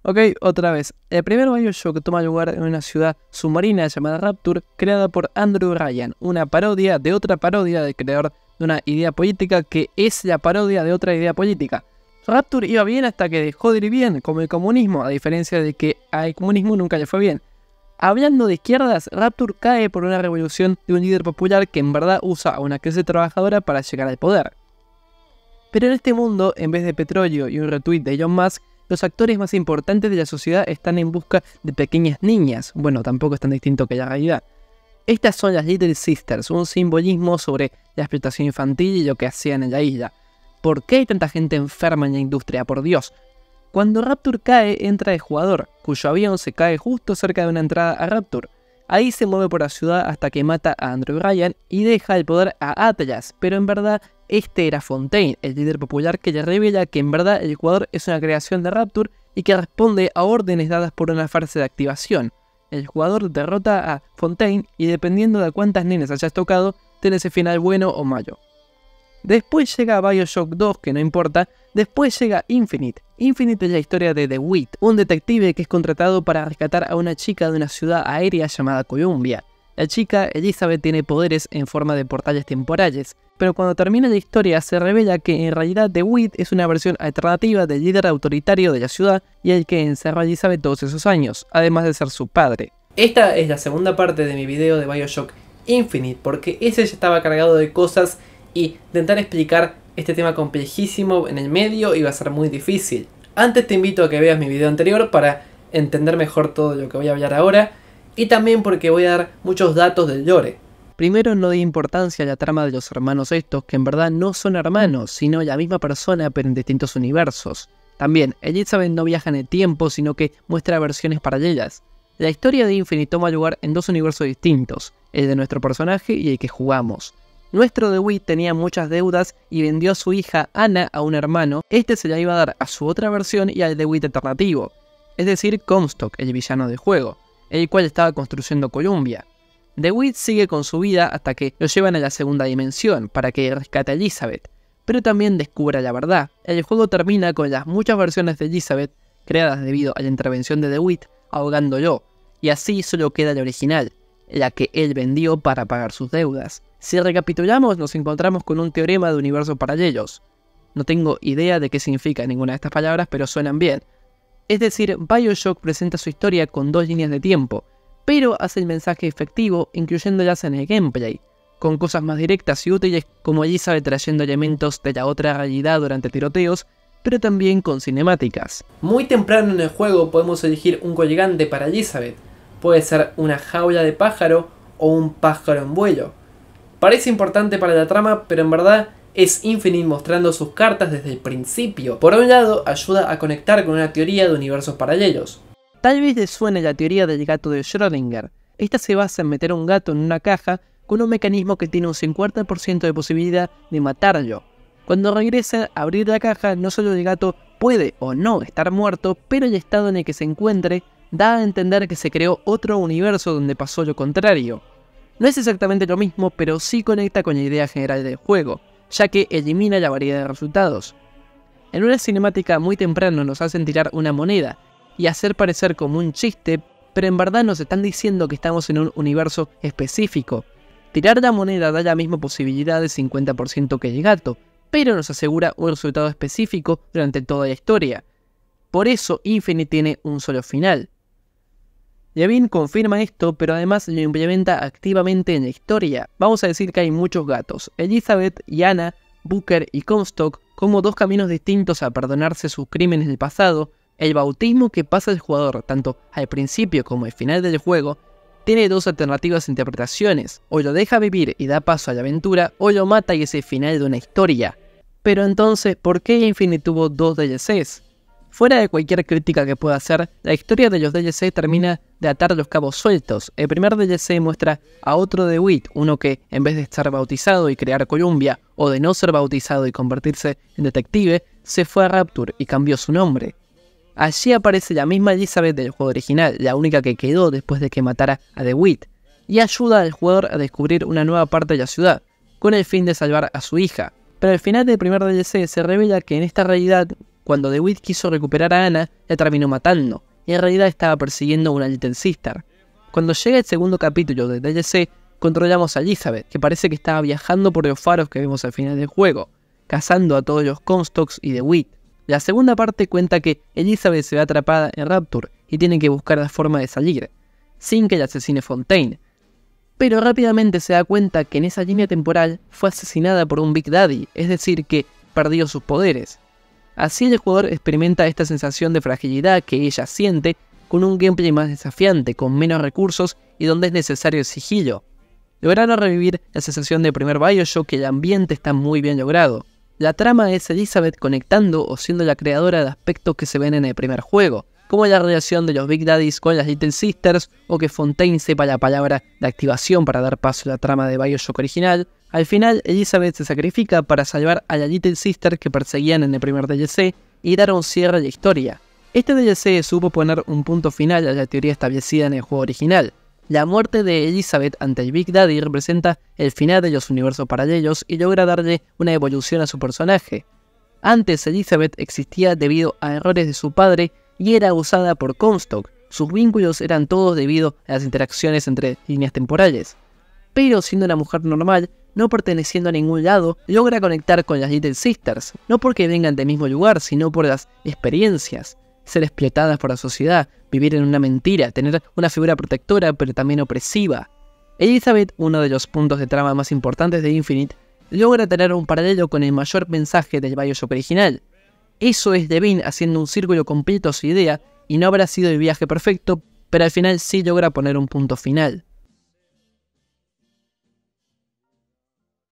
Ok, otra vez. El primer BioShock toma lugar en una ciudad submarina llamada Rapture, creada por Andrew Ryan, una parodia de otra parodia del creador de una idea política que es la parodia de otra idea política. Rapture iba bien hasta que dejó de ir bien, como el comunismo, a diferencia de que al comunismo nunca le fue bien. Hablando de izquierdas, Rapture cae por una revolución de un líder popular que en verdad usa a una clase trabajadora para llegar al poder. Pero en este mundo, en vez de petróleo y un retweet de Elon Musk, los actores más importantes de la sociedad están en busca de pequeñas niñas. Bueno, tampoco es tan distinto que la realidad. Estas son las Little Sisters, un simbolismo sobre la explotación infantil y lo que hacían en la isla. ¿Por qué hay tanta gente enferma en la industria? Por Dios. Cuando Rapture cae, entra el jugador, cuyo avión se cae justo cerca de una entrada a Rapture. Ahí se mueve por la ciudad hasta que mata a Andrew Ryan y deja el poder a Atlas, pero en verdad este era Fontaine, el líder popular que le revela que en verdad el jugador es una creación de Rapture y que responde a órdenes dadas por una farsa de activación. El jugador derrota a Fontaine y dependiendo de cuántas nenes hayas tocado, tenés el final bueno o malo. Después llega BioShock 2, que no importa. Después llega Infinite. Infinite es la historia de DeWitt, un detective que es contratado para rescatar a una chica de una ciudad aérea llamada Columbia. La chica, Elizabeth, tiene poderes en forma de portales temporales, pero cuando termina la historia se revela que en realidad DeWitt es una versión alternativa del líder autoritario de la ciudad y el que encerró a Elizabeth todos esos años, además de ser su padre. Esta es la segunda parte de mi video de BioShock Infinite, porque ese ya estaba cargado de cosas y intentar explicar este tema complejísimo en el medio iba a ser muy difícil. Antes te invito a que veas mi video anterior para entender mejor todo lo que voy a hablar ahora y también porque voy a dar muchos datos del lore. Primero, no di importancia a la trama de los hermanos estos, que en verdad no son hermanos, sino la misma persona pero en distintos universos. También, Elizabeth no viaja en el tiempo, sino que muestra versiones paralelas. La historia de Infinite toma lugar en dos universos distintos, el de nuestro personaje y el que jugamos. Nuestro DeWitt tenía muchas deudas y vendió a su hija Anna a un hermano. Este se la iba a dar a su otra versión y al DeWitt alternativo, es decir, Comstock, el villano del juego, el cual estaba construyendo Columbia. DeWitt sigue con su vida hasta que lo llevan a la segunda dimensión para que rescate a Elizabeth, pero también descubra la verdad. El juego termina con las muchas versiones de Elizabeth creadas debido a la intervención de DeWitt ahogándolo, y así solo queda la original, la que él vendió para pagar sus deudas. Si recapitulamos, nos encontramos con un teorema de universos paralelos. No tengo idea de qué significa ninguna de estas palabras, pero suenan bien. Es decir, BioShock presenta su historia con dos líneas de tiempo, pero hace el mensaje efectivo incluyéndolas en el gameplay, con cosas más directas y útiles como Elizabeth trayendo elementos de la otra realidad durante tiroteos, pero también con cinemáticas. Muy temprano en el juego podemos elegir un colgante para Elizabeth. Puede ser una jaula de pájaro o un pájaro en vuelo. Parece importante para la trama, pero en verdad es Infinite mostrando sus cartas desde el principio. Por un lado, ayuda a conectar con una teoría de universos paralelos. Tal vez les suene la teoría del gato de Schrödinger. Esta se basa en meter un gato en una caja con un mecanismo que tiene un 50% de posibilidad de matarlo. Cuando regresa a abrir la caja, no solo el gato puede o no estar muerto, pero el estado en el que se encuentre da a entender que se creó otro universo donde pasó lo contrario. No es exactamente lo mismo, pero sí conecta con la idea general del juego, ya que elimina la variedad de resultados. En una cinemática muy temprano nos hacen tirar una moneda y hacer parecer como un chiste, pero en verdad nos están diciendo que estamos en un universo específico. Tirar la moneda da la misma posibilidad de 50% que el gato, pero nos asegura un resultado específico durante toda la historia. Por eso Infinite tiene un solo final. Yavin confirma esto, pero además lo implementa activamente en la historia. Vamos a decir que hay muchos gatos, Elizabeth y Anna, Booker y Comstock, como dos caminos distintos a perdonarse sus crímenes del pasado. El bautismo que pasa el jugador, tanto al principio como al final del juego, tiene dos alternativas interpretaciones, o lo deja vivir y da paso a la aventura, o lo mata y es el final de una historia. Pero entonces, ¿por qué Infinite tuvo dos DLCs? Fuera de cualquier crítica que pueda hacer, la historia de los DLC termina de atar los cabos sueltos. El primer DLC muestra a otro DeWitt, uno que, en vez de estar bautizado y crear Columbia, o de no ser bautizado y convertirse en detective, se fue a Rapture y cambió su nombre. Allí aparece la misma Elizabeth del juego original, la única que quedó después de que matara a DeWitt, y ayuda al jugador a descubrir una nueva parte de la ciudad, con el fin de salvar a su hija. Pero al final del primer DLC se revela que en esta realidad cuando DeWitt quiso recuperar a Anna, la terminó matando, y en realidad estaba persiguiendo a una Little Sister. Cuando llega el segundo capítulo de DLC, controlamos a Elizabeth, que parece que estaba viajando por los faros que vemos al final del juego, cazando a todos los Comstocks y DeWitt. La segunda parte cuenta que Elizabeth se ve atrapada en Rapture y tiene que buscar la forma de salir, sin que la asesine Fontaine. Pero rápidamente se da cuenta que en esa línea temporal fue asesinada por un Big Daddy, es decir, que perdió sus poderes. Así el jugador experimenta esta sensación de fragilidad que ella siente con un gameplay más desafiante, con menos recursos y donde es necesario el sigilo. Lograron revivir la sensación del primer Bioshock, que el ambiente está muy bien logrado. La trama es Elizabeth conectando o siendo la creadora de aspectos que se ven en el primer juego, como la relación de los Big Daddies con las Little Sisters, o que Fontaine sepa la palabra de activación para dar paso a la trama de Bioshock original. Al final, Elizabeth se sacrifica para salvar a la Little Sister que perseguían en el primer DLC y dar un cierre a la historia. Este DLC supo poner un punto final a la teoría establecida en el juego original. La muerte de Elizabeth ante el Big Daddy representa el final de los universos paralelos y logra darle una evolución a su personaje. Antes Elizabeth existía debido a errores de su padre y era usada por Comstock. Sus vínculos eran todos debido a las interacciones entre líneas temporales. Pero siendo una mujer normal, no perteneciendo a ningún lado, logra conectar con las Little Sisters, no porque vengan del mismo lugar, sino por las experiencias. Ser explotadas por la sociedad, vivir en una mentira, tener una figura protectora pero también opresiva. Elizabeth, uno de los puntos de trama más importantes de Infinite, logra tener un paralelo con el mayor mensaje del Bioshock original. Eso es Devin haciendo un círculo completo a su idea, y no habrá sido el viaje perfecto, pero al final sí logra poner un punto final.